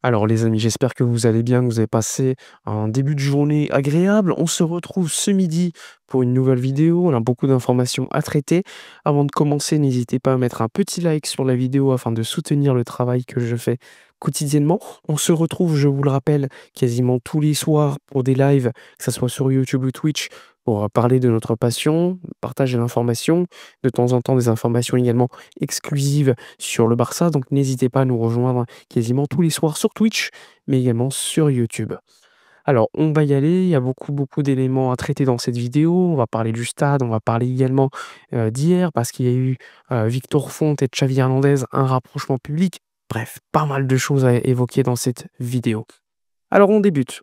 Alors les amis, j'espère que vous allez bien, que vous avez passé un début de journée agréable. On se retrouve ce midi pour une nouvelle vidéo. On a beaucoup d'informations à traiter. Avant de commencer, n'hésitez pas à mettre un petit like sur la vidéo afin de soutenir le travail que je fais quotidiennement. On se retrouve, je vous le rappelle, quasiment tous les soirs pour des lives, que ce soit sur YouTube ou Twitch, pour parler de notre passion, partager l'information, de temps en temps des informations également exclusives sur le Barça. Donc n'hésitez pas à nous rejoindre quasiment tous les soirs sur Twitch, mais également sur YouTube. Alors, on va y aller, il y a beaucoup d'éléments à traiter dans cette vidéo. On va parler du stade, on va parler également d'hier, parce qu'il y a eu Victor Font et Xavi Hernandez, un rapprochement public. Bref, pas mal de choses à évoquer dans cette vidéo. Alors on débute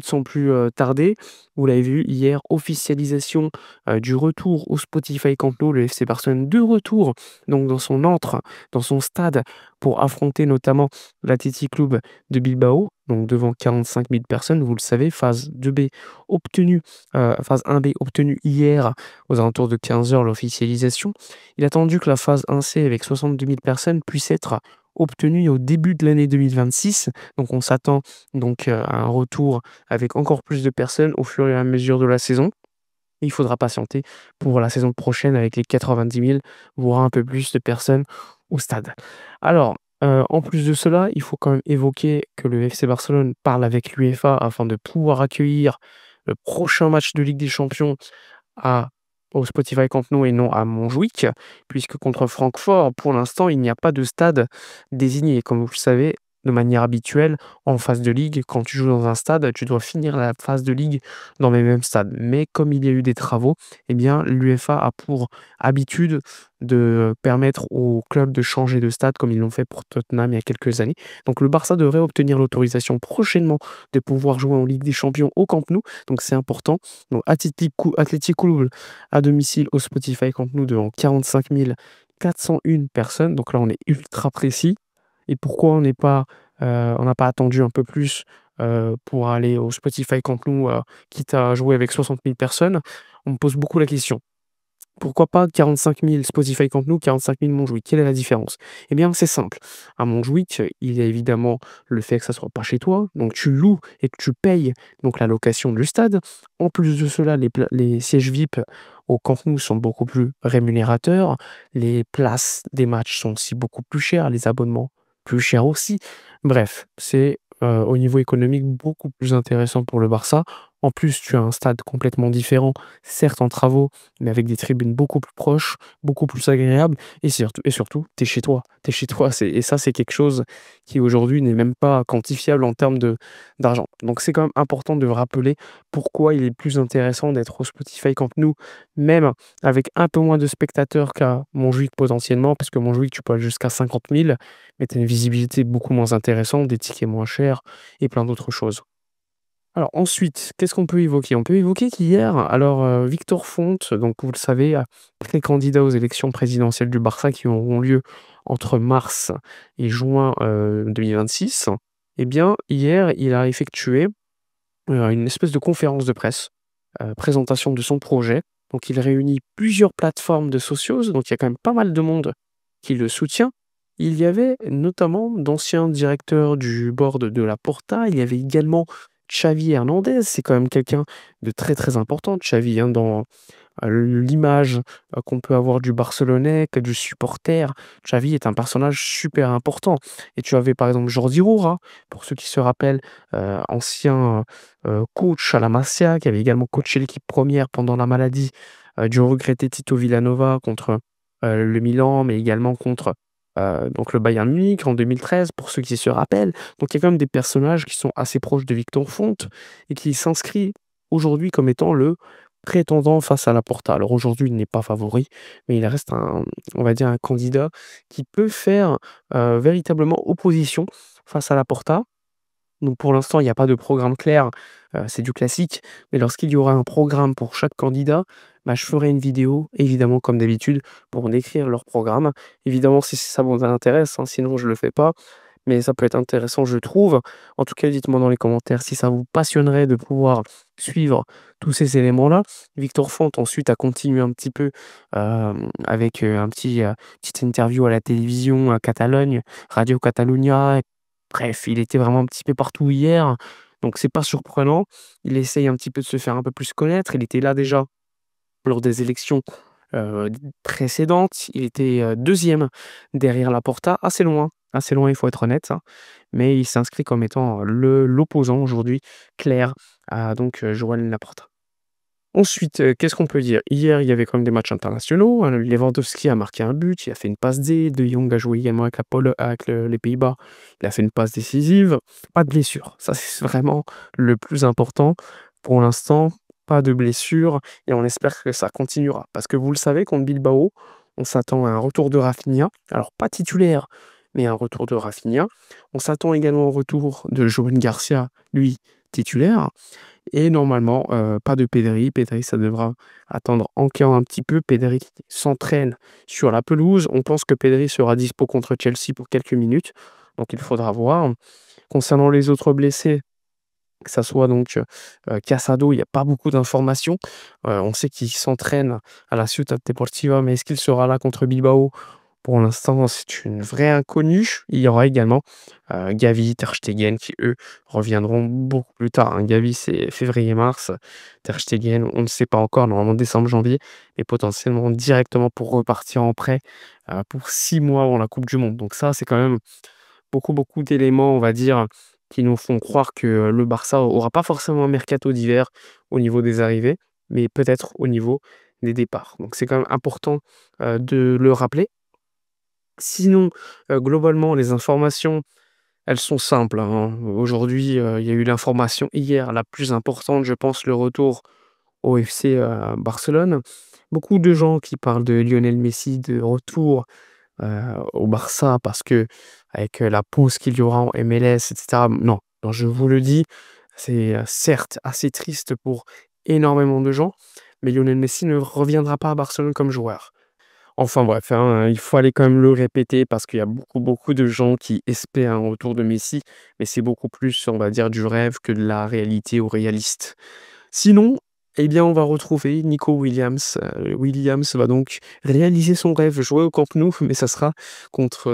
sans plus, tarder. Vous l'avez vu hier, officialisation, du retour au Spotify Camp Nou, le FC Barcelone de retour donc dans son stade pour affronter notamment l'Athletic Club de Bilbao, donc devant 45 000 personnes, vous le savez, phase 2B obtenue, phase 1B obtenue hier aux alentours de 15 h l'officialisation. Il est attendu que la phase 1C avec 62 000 personnes puisse être obtenue au début de l'année 2026, donc on s'attend à un retour avec encore plus de personnes au fur et à mesure de la saison. Et il faudra patienter pour la saison prochaine avec les 90 000, voire un peu plus de personnes au stade. Alors, en plus de cela, il faut quand même évoquer que le FC Barcelone parle avec l'UEFA afin de pouvoir accueillir le prochain match de Ligue des Champions à au Spotify Camp Nou et non à Montjuïc, puisque contre Francfort, pour l'instant, il n'y a pas de stade désigné. Comme vous le savez, de manière habituelle, en phase de ligue, quand tu joues dans un stade, tu dois finir la phase de ligue dans les mêmes stades. Mais comme il y a eu des travaux, eh bien, l'UEFA a pour habitude de permettre aux clubs de changer de stade, comme ils l'ont fait pour Tottenham il y a quelques années. Donc le Barça devrait obtenir l'autorisation prochainement de pouvoir jouer en Ligue des Champions au Camp Nou. Donc c'est important. Donc Athletic Club à domicile au Spotify Camp Nou devant 45 401 personnes. Donc là, on est ultra précis. Et pourquoi on n'a pas attendu un peu plus pour aller au Spotify Camp Nou, quitte à jouer avec 60 000 personnes? On me pose beaucoup la question. Pourquoi pas 45 000 Spotify Camp Nou, 45 000 Montjuïc? Quelle est la différence? Eh bien, c'est simple. À Montjuïc, il y a évidemment le fait que ça soit pas chez toi, donc tu loues et que tu payes donc la location du stade. En plus de cela, les sièges VIP au Camp Nou sont beaucoup plus rémunérateurs. Les places des matchs sont aussi beaucoup plus chères, les abonnements plus chers aussi. Bref, c'est au niveau économique beaucoup plus intéressant pour le Barça. En plus, tu as un stade complètement différent, certes en travaux, mais avec des tribunes beaucoup plus proches, beaucoup plus agréables et surtout, tu es chez toi. Tu es chez toi, et ça, c'est quelque chose qui aujourd'hui n'est même pas quantifiable en termes d'argent. Donc c'est quand même important de rappeler pourquoi il est plus intéressant d'être au Spotify Camp Nou, même avec un peu moins de spectateurs qu'à Montjuïc potentiellement, parce que Montjuïc, tu peux aller jusqu'à 50 000, mais tu as une visibilité beaucoup moins intéressante, des tickets moins chers et plein d'autres choses. Alors ensuite, qu'est-ce qu'on peut évoquer? On peut évoquer qu'hier, alors, Victor Font, donc vous le savez, précandidat aux élections présidentielles du Barça qui auront lieu entre mars et juin, 2026. Eh bien, hier, il a effectué, une espèce de conférence de presse, présentation de son projet. Donc il réunit plusieurs plateformes de socios, donc il y a quand même pas mal de monde qui le soutient. Il y avait notamment d'anciens directeurs du board de la Porta, il y avait également Xavi Hernandez, c'est quand même quelqu'un de très, très important, Xavi, hein, dans l'image, qu'on peut avoir du Barcelonais, que du supporter. Xavi est un personnage super important et tu avais par exemple Jordi Roura, pour ceux qui se rappellent, ancien, coach à la Masia, qui avait également coaché l'équipe première pendant la maladie, du regretté Tito Villanova contre, le Milan, mais également contre, donc le Bayern Munich en 2013, pour ceux qui se rappellent. Donc il y a quand même des personnages qui sont assez proches de Victor Font et qui s'inscrit aujourd'hui comme étant le prétendant face à Laporta. Alors aujourd'hui, il n'est pas favori, mais il reste on va dire un candidat qui peut faire, véritablement opposition face à Laporta. Donc pour l'instant, il n'y a pas de programme clair, c'est du classique, mais lorsqu'il y aura un programme pour chaque candidat, bah, je ferai une vidéo, évidemment comme d'habitude, pour décrire leur programme. Évidemment, si ça vous intéresse, hein, sinon je le fais pas, mais ça peut être intéressant, je trouve. En tout cas, dites-moi dans les commentaires si ça vous passionnerait de pouvoir suivre tous ces éléments-là. Victor Font ensuite a continué un petit peu, avec, petite interview à la télévision à Catalogne, Radio Catalunya, Bref, il était vraiment un petit peu partout hier, donc c'est pas surprenant. Il essaye un petit peu de se faire un peu plus connaître. Il était là déjà lors des élections, d précédentes. Il était, 2e derrière Laporta, assez loin, il faut être honnête, hein, mais il s'inscrit comme étant le l'opposant aujourd'hui clair à donc, Joan Laporta. Ensuite, qu'est-ce qu'on peut dire? Hier, il y avait quand même des matchs internationaux, hein, Lewandowski a marqué un but, il a fait une passe D, De Jong a joué également avec les Pays-Bas, il a fait une passe décisive. Pas de blessure, ça c'est vraiment le plus important. Pour l'instant, pas de blessure et on espère que ça continuera. Parce que vous le savez, contre Bilbao, on s'attend à un retour de Rafinha, alors pas titulaire, mais un retour de Rafinha. On s'attend également au retour de Joan Garcia, lui titulaire. Et normalement, pas de Pedri. Pedri, ça devra attendre encore un petit peu. Pedri s'entraîne sur la pelouse. On pense que Pedri sera dispo contre Chelsea pour quelques minutes, donc il faudra voir. Concernant les autres blessés, que ça soit donc, Casado, il y a pas beaucoup d'informations. On sait qu'il s'entraîne à la Ciutat Deportiva, mais est-ce qu'il sera là contre Bilbao? Pour l'instant, c'est une vraie inconnue. Il y aura également, Gavi, Ter Stegen qui, eux, reviendront beaucoup plus tard, hein. Gavi, c'est février-mars. Ter Stegen, on ne sait pas encore, normalement décembre-janvier, mais potentiellement directement pour repartir en prêt, pour 6 mois avant la coupe du monde. Donc ça, c'est quand même beaucoup d'éléments, on va dire, qui nous font croire que le Barça aura pas forcément un mercato d'hiver au niveau des arrivées, mais peut-être au niveau des départs. Donc c'est quand même important, de le rappeler. Sinon, globalement, les informations, elles sont simples, hein. Aujourd'hui, il y a eu l'information hier la plus importante, je pense, le retour au FC, Barcelone. Beaucoup de gens qui parlent de Lionel Messi de retour, au Barça parce qu'avec, la pause qu'il y aura en MLS et cetera, non, non, je vous le dis, c'est, certes assez triste pour énormément de gens, mais Lionel Messi ne reviendra pas à Barcelone comme joueur. Enfin bref, hein, il faut aller quand même le répéter parce qu'il y a beaucoup de gens qui espèrent un retour de Messi, mais c'est beaucoup plus, on va dire, du rêve que de la réalité ou réaliste. Sinon, eh bien, on va retrouver Nico Williams. Williams va donc réaliser son rêve, jouer au Camp Nou, mais ça sera contre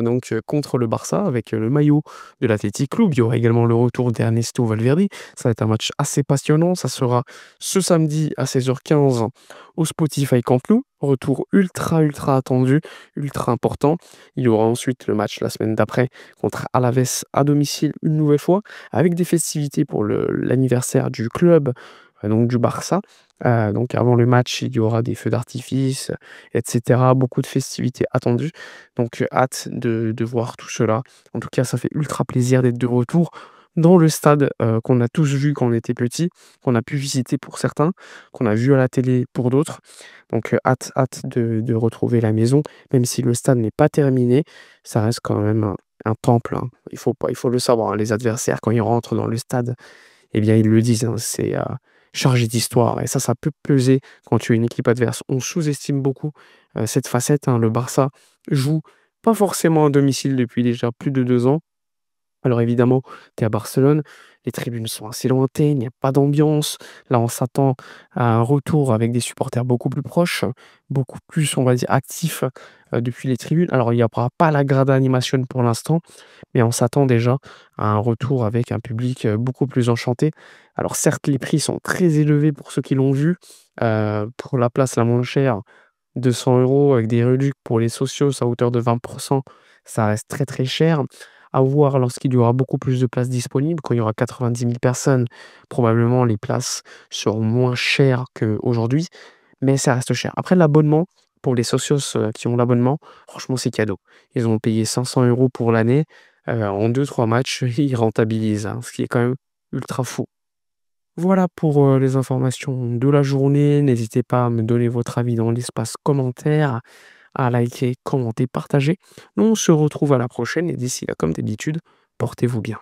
le Barça avec, le maillot de l'Athletic Club. Il y aura également le retour d'Ernesto Valverde. Ça va être un match assez passionnant. Ça sera ce samedi à 16h15 au Spotify Camp Nou. Retour ultra attendu, ultra important. Il y aura ensuite le match la semaine d'après contre Alaves à domicile une nouvelle fois, avec des festivités pour l'anniversaire du club, donc du Barça. Donc avant le match, il y aura des feux d'artifice, et cetera. Beaucoup de festivités attendues. Donc, hâte de voir tout cela. En tout cas, ça fait ultra plaisir d'être de retour dans le stade, qu'on a tous vu quand on était petit, qu'on a pu visiter pour certains, qu'on a vu à la télé pour d'autres. Donc, hâte de retrouver la maison, même si le stade n'est pas terminé, ça reste quand même un temple, hein. Il faut le savoir, hein, les adversaires quand ils rentrent dans le stade, eh bien, ils le disent, hein, c'est, chargé d'histoire et ça peut peser quand tu es une équipe adverse. On sous-estime beaucoup, cette facette, hein. Le Barça joue pas forcément à domicile depuis déjà plus de 2 ans. Alors évidemment, tu es à Barcelone, les tribunes sont assez lointaines, il n'y a pas d'ambiance. Là, on s'attend à un retour avec des supporters beaucoup plus proches, beaucoup plus, on va dire, actifs, depuis les tribunes. Alors il n'y aura pas la grande animation pour l'instant, mais on s'attend déjà à un retour avec un public, beaucoup plus enchanté. Alors certes, les prix sont très élevés pour ceux qui l'ont vu. Pour la place la moins chère, 200 € avec des réducs pour les socios à hauteur de 20, ça reste très cher. À voir lorsqu'il y aura beaucoup plus de places disponibles, quand il y aura 90 000 personnes, probablement les places seront moins chères qu'aujourd'hui, mais ça reste cher. Après l'abonnement, pour les socios, qui ont l'abonnement, franchement c'est cadeau. Ils ont payé 500 € pour l'année, en 2-3 matchs, ils rentabilisent, hein, ce qui est quand même ultra fou. Voilà pour, les informations de la journée. N'hésitez pas à me donner votre avis dans l'espace commentaire, à liker, commenter, partager. Nous, on se retrouve à la prochaine et d'ici là, comme d'habitude, portez-vous bien.